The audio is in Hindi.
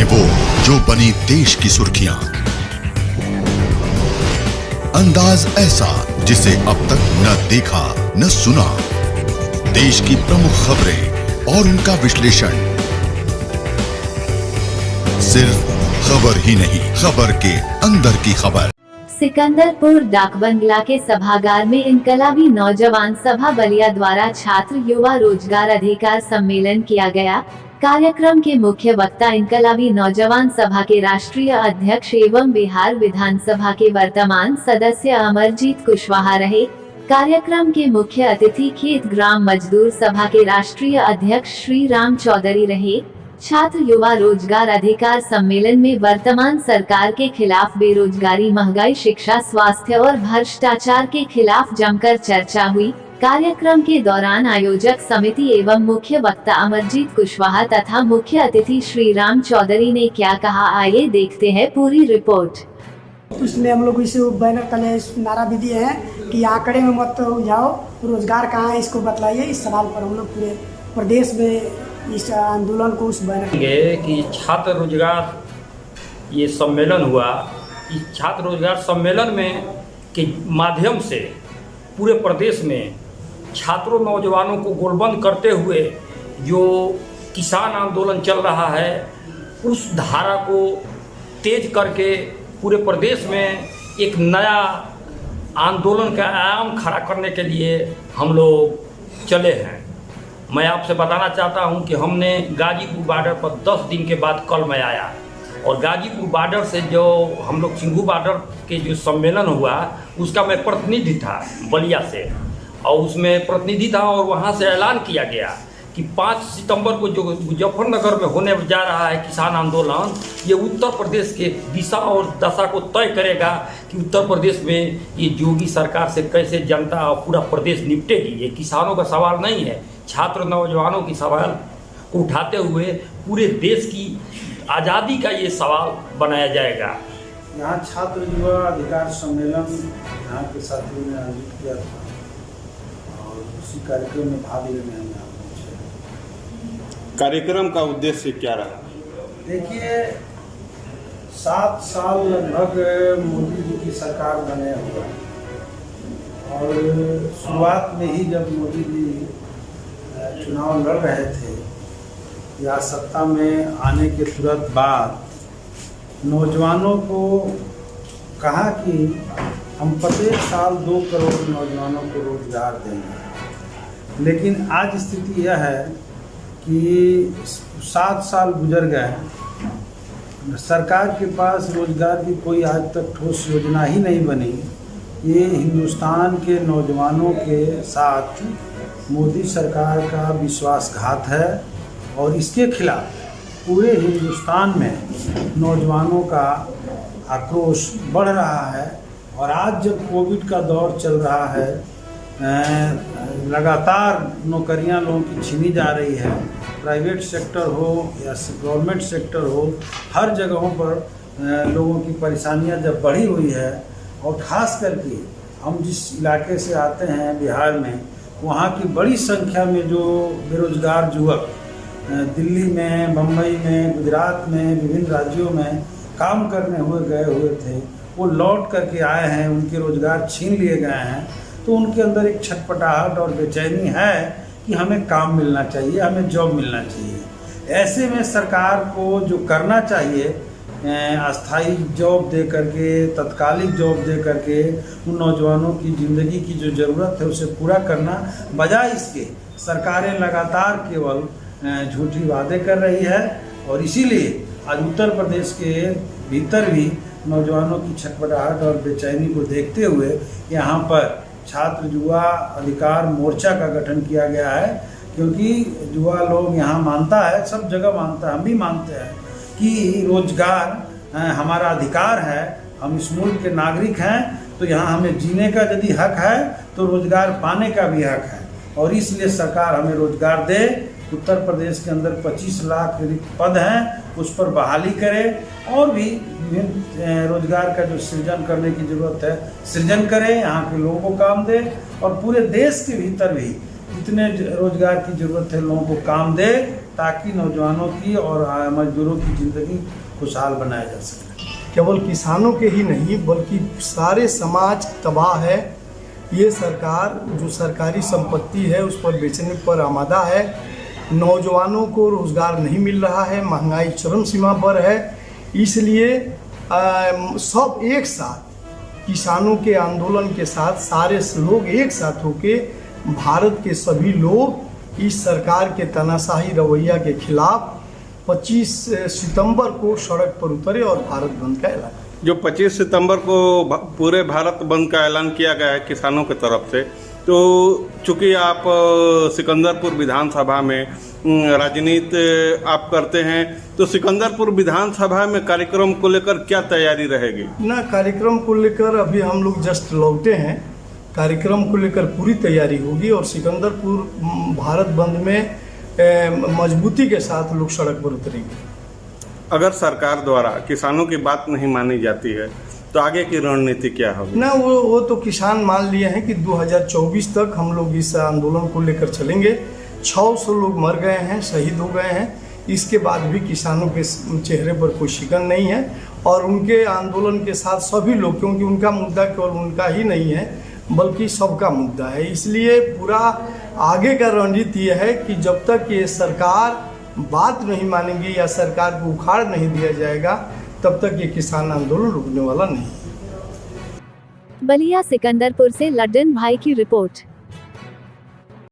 वो जो बनी देश की सुर्खियां, अंदाज ऐसा जिसे अब तक न देखा न सुना। देश की प्रमुख खबरें और उनका विश्लेषण, सिर्फ खबर ही नहीं, खबर के अंदर की खबर। सिकंदरपुर डाक बंगला के सभागार में इनकलाबी नौजवान सभा बलिया द्वारा छात्र युवा रोजगार अधिकार सम्मेलन किया गया। कार्यक्रम के मुख्य वक्ता इनकलाबी नौजवान सभा के राष्ट्रीय अध्यक्ष एवं बिहार विधानसभा के वर्तमान सदस्य अमरजीत कुशवाहा रहे। कार्यक्रम के मुख्य अतिथि खेत ग्राम मजदूर सभा के राष्ट्रीय अध्यक्ष श्री राम चौधरी रहे। छात्र युवा रोजगार अधिकार सम्मेलन में वर्तमान सरकार के खिलाफ बेरोजगारी, महंगाई, शिक्षा, स्वास्थ्य और भ्रष्टाचार के खिलाफ जमकर चर्चा हुई। कार्यक्रम के दौरान आयोजक समिति एवं मुख्य वक्ता अमरजीत कुशवाहा तथा मुख्य अतिथि श्री राम चौधरी ने क्या कहा, आइए देखते हैं पूरी रिपोर्ट। इसलिए हम लोग इसे बैनर तले नारा भी दिए हैं कि आंकड़े में मत उलझाओ, रोजगार कहाँ है इसको बतलाइए। इस सवाल पर हम लोग पूरे प्रदेश में इस आंदोलन को उस बैनर कि छात्र रोजगार ये सम्मेलन हुआ। इस छात्र रोजगार सम्मेलन में के माध्यम से पूरे प्रदेश में छात्रों नौजवानों को गोलबंद करते हुए जो किसान आंदोलन चल रहा है उस धारा को तेज करके पूरे प्रदेश में एक नया आंदोलन का आयाम खड़ा करने के लिए हम लोग चले हैं। मैं आपसे बताना चाहता हूं कि हमने गाजीपुर बॉर्डर पर 10 दिन के बाद कल मैं आया और गाजीपुर बॉर्डर से जो हम लोग सिंघू बॉर्डर के जो सम्मेलन हुआ उसका मैं प्रतिनिधि था बलिया से, और उसमें प्रतिनिधि था और वहां से ऐलान किया गया कि 5 सितंबर को जो मुजफ्फरनगर में होने जा रहा है किसान आंदोलन, ये उत्तर प्रदेश के दिशा और दशा को तय करेगा कि उत्तर प्रदेश में ये योगी सरकार से कैसे जनता और पूरा प्रदेश निपटेगी। ये किसानों का सवाल नहीं है, छात्र नौजवानों की सवाल को उठाते हुए पूरे देश की आज़ादी का ये सवाल बनाया जाएगा। यहाँ छात्र युवा अधिकार सम्मेलन यहाँ के साथियों ने आयोजित किया था और उसी कार्यक्रम में भाग लेने हम यहाँ पहुँचे। कार्यक्रम का उद्देश्य क्या रहा? देखिए, 7 साल लगभग मोदी जी की सरकार बने हुआ और शुरुआत में ही जब मोदी जी चुनाव लड़ रहे थे या सत्ता में आने के तुरंत बाद नौजवानों को कहा कि हम प्रत्येक साल 2 करोड़ नौजवानों को रोजगार देंगे। लेकिन आज स्थिति यह है कि 7 साल गुजर गए, सरकार के पास रोजगार की कोई आज तक ठोस योजना ही नहीं बनी। ये हिंदुस्तान के नौजवानों के साथ मोदी सरकार का विश्वासघात है और इसके खिलाफ पूरे हिंदुस्तान में नौजवानों का आक्रोश बढ़ रहा है। और आज जब कोविड का दौर चल रहा है, लगातार नौकरियां लोगों की छीनी जा रही है, प्राइवेट सेक्टर हो या गवर्नमेंट सेक्टर हो, हर जगहों पर लोगों की परेशानियां जब बढ़ी हुई है और ख़ास करके हम जिस इलाके से आते हैं बिहार में, वहाँ की बड़ी संख्या में जो बेरोजगार युवक दिल्ली में, मुंबई में, गुजरात में, विभिन्न राज्यों में काम करने गए हुए थे, वो लौट करके आए हैं, उनके रोजगार छीन लिए गए हैं। तो उनके अंदर एक छटपटाहट और बेचैनी है कि हमें काम मिलना चाहिए, हमें जॉब मिलना चाहिए। ऐसे में सरकार को जो करना चाहिए, अस्थाई जॉब दे करके, तत्कालिक जॉब दे करके उन नौजवानों की ज़िंदगी की जो ज़रूरत है उसे पूरा करना, बजाय इसके सरकारें लगातार केवल झूठी वादे कर रही है। और इसीलिए आज उत्तर प्रदेश के भीतर भी नौजवानों की छटपटाहट और बेचैनी को देखते हुए यहाँ पर छात्र युवा अधिकार मोर्चा का गठन किया गया है। क्योंकि युवा लोग यहाँ मानता है, सब जगह मानता है, हम भी मानते हैं कि रोजगार हमारा अधिकार है, हम इस मुल्क के नागरिक हैं, तो यहाँ हमें जीने का यदि हक है तो रोजगार पाने का भी हक है। और इसलिए सरकार हमें रोजगार दे। उत्तर प्रदेश के अंदर 25 लाख रिक्त पद हैं, उस पर बहाली करे और भी विभिन्न रोजगार का जो सृजन करने की ज़रूरत है सृजन करे, यहाँ के लोगों को काम दे और पूरे देश के भीतर भी जितने रोजगार की ज़रूरत है लोगों को काम दे ताकि नौजवानों की और मजदूरों की ज़िंदगी खुशहाल बनाया जा सके। केवल किसानों के ही नहीं बल्कि सारे समाज तबाह है। ये सरकार जो सरकारी संपत्ति है उस पर बेचने पर आमादा है। नौजवानों को रोज़गार नहीं मिल रहा है, महंगाई चरम सीमा पर है। इसलिए सब एक साथ किसानों के आंदोलन के साथ सारे लोग एक साथ होके भारत के सभी लोग इस सरकार के तानाशाही रवैया के खिलाफ 25 सितंबर को सड़क पर उतरे और भारत बंद का ऐलान। जो 25 सितंबर को पूरे भारत बंद का ऐलान किया गया है किसानों की तरफ से, तो चूंकि आप सिकंदरपुर विधानसभा में राजनीति आप करते हैं, तो सिकंदरपुर विधानसभा में कार्यक्रम को लेकर क्या तैयारी रहेगी? ना, कार्यक्रम को लेकर अभी हम लोग जस्ट लौटे हैं। कार्यक्रम को लेकर पूरी तैयारी होगी और सिकंदरपुर भारत बंद में मजबूती के साथ लोग सड़क पर उतरेंगे। अगर सरकार द्वारा किसानों की बात नहीं मानी जाती है तो आगे की रणनीति क्या होगी? ना, वो तो किसान मान लिए हैं कि 2024 तक हम लोग इस आंदोलन को लेकर चलेंगे। 600 लोग मर गए हैं, शहीद हो गए हैं। इसके बाद भी किसानों के चेहरे पर कोई शिकन नहीं है और उनके आंदोलन के साथ सभी लोग, क्योंकि उनका मुद्दा केवल उनका ही नहीं है बल्कि सबका मुद्दा है। इसलिए पूरा आगे का रणनीति यह है कि जब तक ये सरकार बात नहीं मानेगी या सरकार को उखाड़ नहीं दिया जाएगा तब तक ये किसान आंदोलन रुकने वाला नहीं है। बलिया सिकंदरपुर से लड्डन भाई की रिपोर्ट।